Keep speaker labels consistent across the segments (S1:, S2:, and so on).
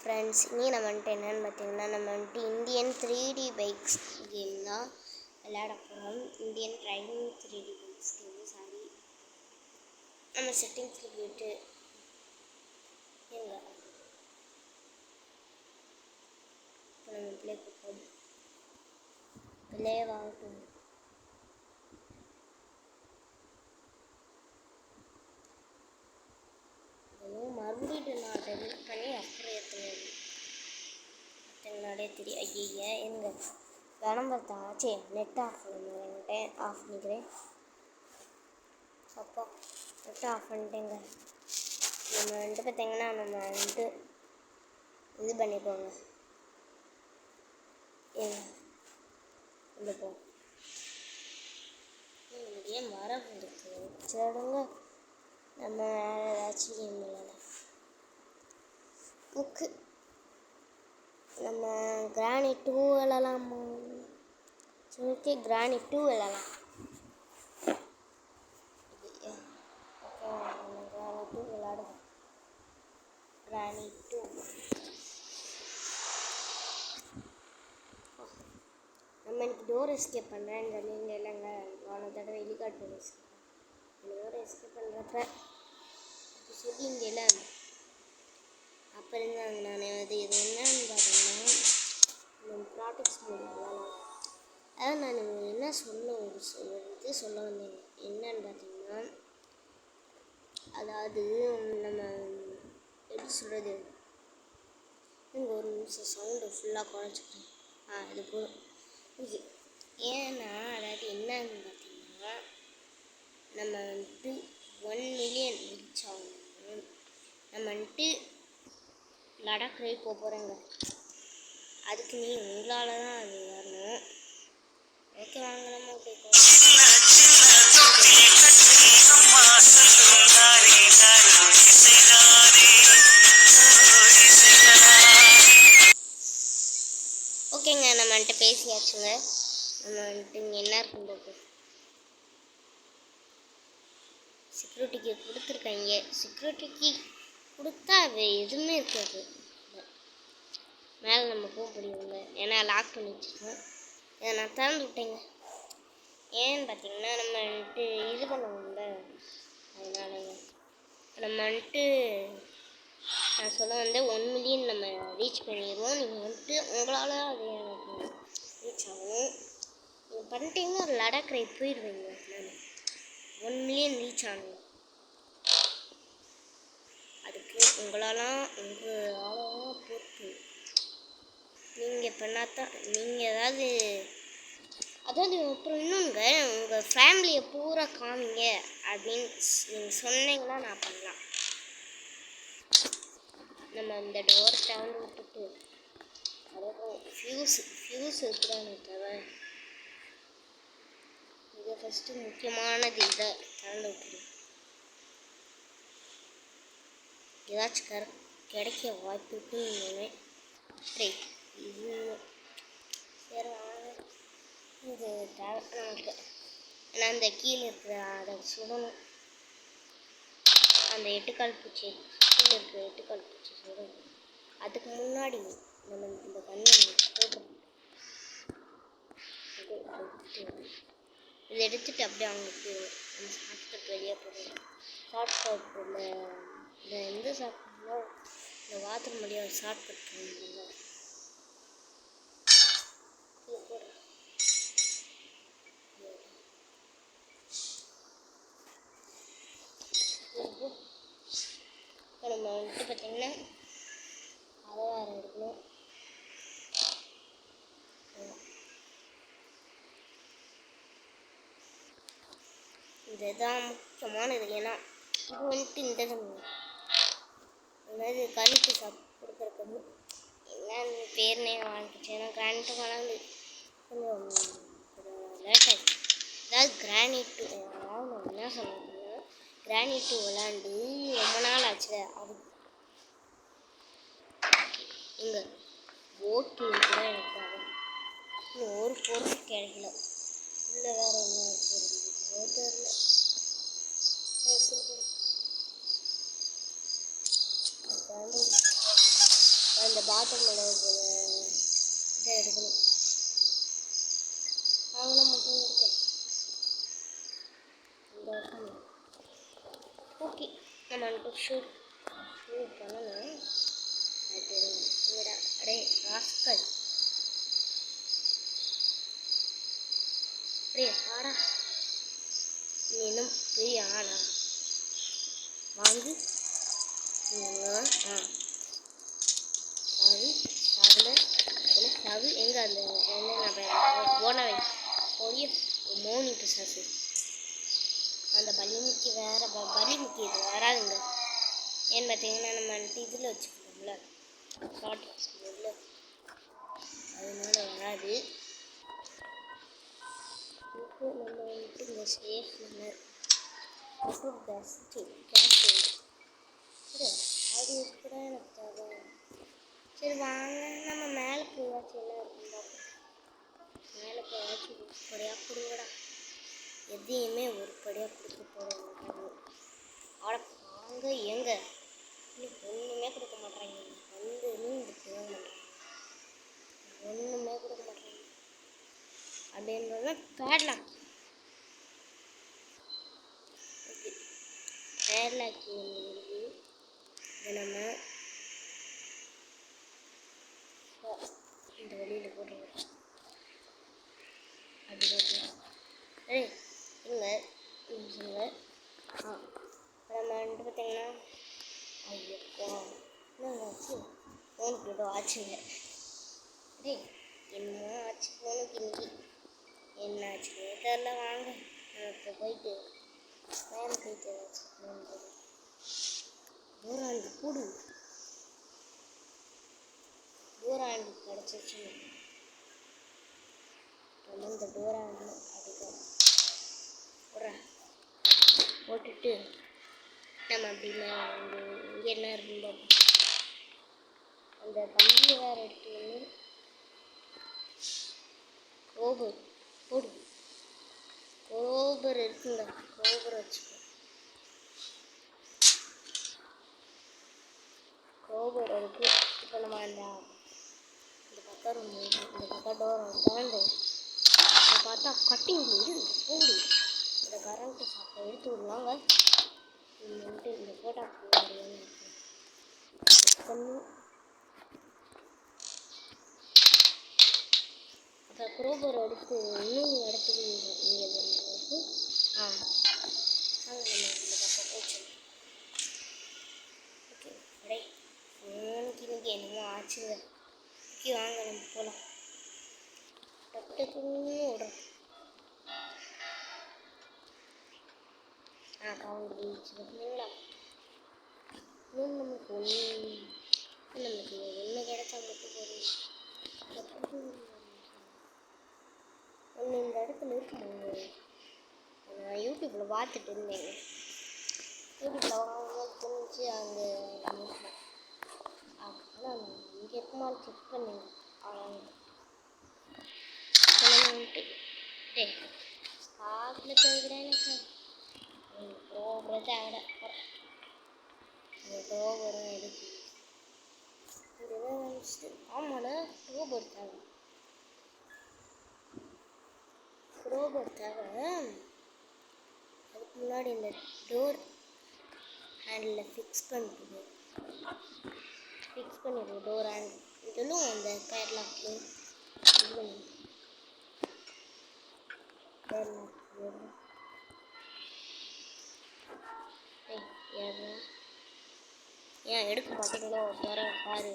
S1: Friends, இனி நம்ம வந்துட்டு என்னென்னு பார்த்தீங்கன்னா, நம்ம வந்துட்டு இந்தியன் 3D பைக்ஸ் கேம் தான் விளையாட போகிறோம். Indian driving 3D bikes game. Sorry, நம்ம செட்டிங்ஸில் போயிட்டு எங்க இப்போ நம்ம ப்ளே பண்ணுவோம். ப்ளேவாகட்டும். மறுபடியும் நான் டெலிட் பண்ணி அப்புறம் எத்தனை தெரியும். ஐயா எங்க கனம் பார்த்தாங்க. சரி, நெட் ஆஃப் பண்ணிட்டேன். ஆஃப் பண்ணிக்கிறேன். அப்போ நெட் ஆஃப் பண்ணிட்டேங்க. நம்ம வந்துட்டு பார்த்தீங்கன்னா நம்ம வந்துட்டு இது பண்ணிப்போங்க. ஏங்க போ ஏன் மரம் இருக்கு. சரிங்க, நம்ம வேறு ஏதாச்சும் கேம் விளையாடலாம். புக்கு நம்ம கிராணி 2 விளையாடலாமா? ஓகே, கிராணி 2 விளையாடலாம். நம்ம கிராணி 2 விளையாடுவோம். கிராணி 2 நம்ம இன்னைக்கு டோர் எஸ்கேப் பண்ணுறேன்னு சொல்லிங்க இல்லைங்க. போன தடவை வெளிக்காட்டு டோர் எஸ்கேப் டோர் எஸ்கேப் பண்ணுறப்ப சொல்லிங்க இல்லை. அப்போ இருந்தாங்க நான் இது என்னன்னு பார்த்தீங்கன்னா ப்ராடக்ட்ஸ் மூலம் அதாவது நான் என்ன இது சொல்ல வந்தேங்க. என்னன்னு பார்த்தீங்கன்னா, அதாவது நம்ம எப்படி சொல்கிறது, இங்கே ஒரு நிமிஷம் சவுண்டு ஃபுல்லாக குறைச்சிக்கிறேன். இது போதும். இது ஏன்னா அதாவது என்னன்னு பார்த்தீங்கன்னா, நம்ம வந்துட்டு 1 மில்லியன் ரீச் ஆகணும். நம்ம வந்துட்டு லடாக் ரைட் போக போகிறேங்க. அதுக்கு உங்களால் தான் அது வரணும். ஓகே, வாங்க நம்ம போய்க்கோ. ஓகேங்க, நம்ம வந்துட்டு பேசியாச்சுங்க. நம்ம வந்துட்டு இங்கே என்ன இருக்குன்னு பார்ப்போம். செக்யூரிட்டிக்கு கொடுத்துருக்காங்க. செக்யூரிட்டிக்கு கொடுத்தா அது எதுவுமே இருக்காது. மேலே நம்ம போக முடியுங்க, ஏன்னா லாக் பண்ணி வச்சுருக்கோம். இதை நான் திறந்து விட்டேங்க. ஏன்னு பார்த்தீங்கன்னா, நம்ம வந்துட்டு இது பண்ணுவோம்ல, அதனாலங்க. நம்ம வந்துட்டு நான் சொல்ல வந்து 1 மில்லியன் நம்ம ரீச் பண்ணிடுவோம். நீங்கள் வந்துட்டு உங்களால் அது எனக்கு ரீச் ஆகும். நீங்கள் பண்ணிட்டீங்கன்னா ஒரு லடாக் ரைட் போயிடுவீங்க. நான் 1 மில்லியன் ரீச் ஆகணும். அதுக்கு உங்களால் பொறுப்பு. நீங்கள் பண்ணாதான் நீங்கள் அதாவது அப்புறம் இன்னொங்க உங்கள் ஃபேமிலியை பூரா காமிங்க அப்படின்னு நீங்கள் சொன்னீங்கன்னா நான் பண்ணலாம். நம்ம இந்த டோரை திறந்து விட்டுட்டு அதுக்கப்புறம் ஃப்யூஸ் இருக்குதான்னு தவிர இது ஃபஸ்ட்டு முக்கியமானது. இதை திறந்து விட்டுருங்க. ஏதாச்சும் கிடைக்க வாய்ப்பு இருக்குன்னு சரி இது சரி இது தேவை நமக்கு. ஏன்னா அந்த கீழே இருக்கிற அதை சுடணும். அந்த 8 கால் பூச்சி கீழே இருக்கிற 8 கால் பூச்சி சுடணும். அதுக்கு முன்னாடி நம்ம இந்த கண்ணை போடுறோம். இதை எடுத்துட்டு அப்படியே அவங்களுக்கு நம்ம ஷார்ட்கட் வெளியே போடுறோம். ஷார்ட்கட்டில் இந்த எந்த ஷார்ட்கட்னா இந்த பாத்ரூம் வழியாக ஒரு ஷார்ட்கட் போடுறோம்ல, போடுறோம். இப்போ நம்ம வந்துட்டு பார்த்தீங்கன்னா அதை வேறு எடுக்கணும். இதுதான் முக்கியமானது. ஏன்னா இது வந்துட்டு இந்த அதாவது கருத்து கொடுக்குறக்கு என்னன்னு பேர்னே வாழ்ந்துச்சு. ஏன்னா கிரானைட்டு வளர்ந்து கொஞ்சம் லேட் ஆகிடுச்சு. அதாவது கிரானைட்டு அதாவது என்ன சொல்லுவாங்கன்னா, கிரானைட்டு விளாண்டு ரொம்ப நாள் ஆச்சு. அது இங்கே ஓட்டு கூட எனக்கு இன்னும் ஒரு பொருள் கிடைக்கல. இல்லை வேறு என்ன இருக்குது தெரியல. அந்த பாத்ரூமில் இருக்கிற இதை எடுக்கணும். அவங்கள மட்டும் இருக்கேன் இந்த வருஷம். ஓகே, நம்ம வந்துட்டு ஷூட் பண்ணணும். அடே ராஸ்கல், அப்படியே ஆடா, நீ இன்னும் பெரிய ஆடா வாங்கி சாவி சாவு எங்கே அந்த போனவை போய் மோனி பிசாசு அந்த பலிமுக்கி வேறு பலிமுக்கி இது வராதுங்க. ஏன்னு பார்த்தீங்கன்னா நம்ம வந்துட்டு இதில் வச்சுக்கணும்ல ஷார்ட் வச்சுக்கணும்ல, அதனால வராது. இப்போ நம்ம வந்துட்டு இந்த சேஃப் பெஸ்ட்டு கேஸ் அது கூட எனக்கு தேவை. சரி வாங்க நம்ம மேலே போயாச்சும் என்ன இருக்கும் பார்ப்போம். மேலே போயாச்சும் உருப்படியாக கொடுங்கடா. எதையுமே உருப்படியாக கொடுக்க போட மாட்டாங்க. ஆட வாங்க எங்க ஒன்றுமே கொடுக்க மாட்டாங்க. வந்து இந்த போக மாட்டாங்க, ஒன்றுமே கொடுக்க மாட்டாங்க. அப்படின்றத பேட்லாக். ஓகே, பேட்லாக் இருக்குது. இதை நம்ம இந்த வழியில் போட்டுருவோம். அப்படி போட்டுருவோம். ஏய் இல்லை சொல்லுங்க. நம்ம வந்துட்டு பார்த்தீங்கன்னா ஐயப்பா என்னங்க ஆச்சு, ஃபோனுக்கு ஏதோ ஆச்சுங்க. டேய் என்னமோ ஆச்சு ஃபோனுக்கு இன்னைக்கு, என்ன ஆச்சுன்னே தெரில. வாங்க நம்ம இப்போ போயிட்டு மேலே போயிட்டு ஏதாச்சும் டோராண்டு கூடு டோராண்டு கிடச்சிச்சு. நம்ம இந்த டோராண்டு அடிக்கிறோம் போட்டுட்டு நம்ம அப்படி இங்கே என்ன இருக்குன்னு அந்த கம்பியை வேறு எடுத்து வந்து கோபர் இருக்குங்க, கோபர் வச்சுக்கோ. கோபர் இருக்கு. இப்போ நம்ம இந்த பக்கம் இந்த பக்கம் டோரை திறந்து பார்த்தா கட்டிங் போடு இந்த கரண்ட்டு சாப்பிட எடுத்து விடுவாங்க. வந்துட்டு இந்த ஃபோட்டோ பண்ணி அப்போ குரோபர் எடுத்து இன்னொரு இடத்துக்கு இங்கே இருக்கு. நம்ம இந்த பக்கம் போச்சு. ஓகே அடே ஃபோனுக்கு இன்னைக்கு என்னமோ ஆச்சுங்க. ஓகே வாங்க நம்ம போகலாம். டக்குன்னு விடுறோம். கவுண்ட் பீச் பார்த்தீங்களா. இன்னும் நமக்கு ஒன்று கிடைச்சா மட்டும் போதும். ஒன்று இந்த இடத்துல இருக்குங்க. நான் யூடியூப்பில் பார்த்துட்டு இருந்தேங்க. யூடியூப்பில் வாங்கும்போது தோணுச்சு அங்கே ஆனால் இங்கே இருக்குமா செக் பண்ணுங்க. வந்துட்டு ஸ்டாக்கில் தேவைக்கிறேன் எனக்கு கோபுரம் தேவை. கோபுரம் எடுக்கு இதுதான் நினச்சிட்டு ஆமால கோபுரம் தேவை. கோபுரம் தேவை. அதுக்கு முன்னாடி இந்த டோர் ஹேண்டில் ஃபிக்ஸ் பண்ணிடுவோம். டோர் ஹேண்ட் இதெல்லாம் அந்த பேட்லாக்கு இது பண்ணி ஏன் எடுக்க மாட்டீங்களோ தர பாரு.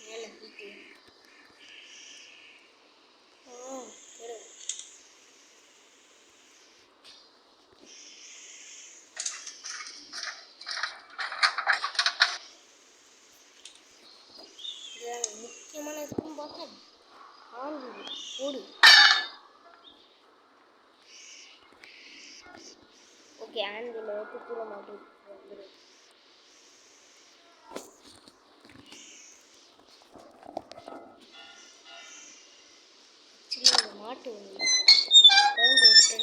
S1: மேலே வீட்டு முக்கியமான இருக்குன்னு பார்த்தேன். ஆண்டு போடு. ஓகே ஆண்டில் எடுத்து கீழே மாட்டி வந்துடு. ஆக்சுவலி இந்த மாட்டு குழம்பு விட்டு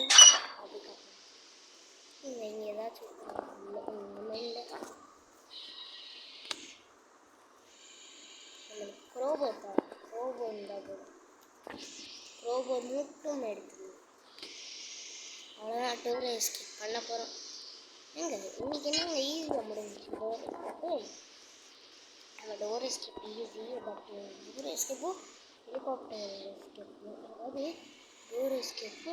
S1: மட்டும் எடுத்துக்கணும். அவ்வளோதான் டோரை எஸ்கேப் பண்ண போகிறோம். ஏங்க இன்னைக்கு என்னங்க ஈஸியாக முடிஞ்சிச்சு டோர் எஸ்கேப்பு. நம்ம door escape easy, but door எஸ்கேப்பும் ஹெலிகாப்டர் எஸ்கேப்பு, அதாவது டோர் எஸ்கேப்பு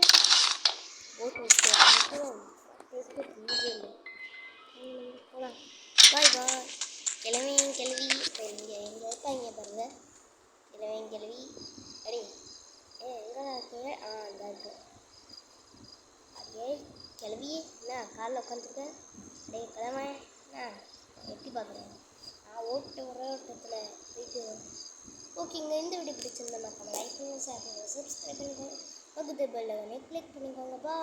S1: போட் எஸ்கேப் மட்டும் எஸ்கேப் ஈஸி இல்லை. போகலாம். பாய் பாய். கிழமையும் கிழவி இப்போ இங்கே எங்கே இருக்காங்க பாருங்க. கிழமையும் கிழவி அடி எங்கே இருக்கு? இந்த இருக்கு. அடியே கிளவி என்ன காலில் உட்காந்துருக்க? அடைய கிழமை என்ன எப்படி பார்க்குறேன்? நான் ஓட்ட வர ஓட்டத்தில் போயிட்டு. ஓகேங்க, இந்த வீடியோ பிடிச்சிருந்தா மறக்காம லைக் பண்ணுங்கள், ஷேர் பண்ணுங்கள், சப்ஸ்கிரைப் பண்ணிக்கோங்க, பக்கத்து பெல் ஐகானை கிளிக் பண்ணிக்கோங்க. பாய்.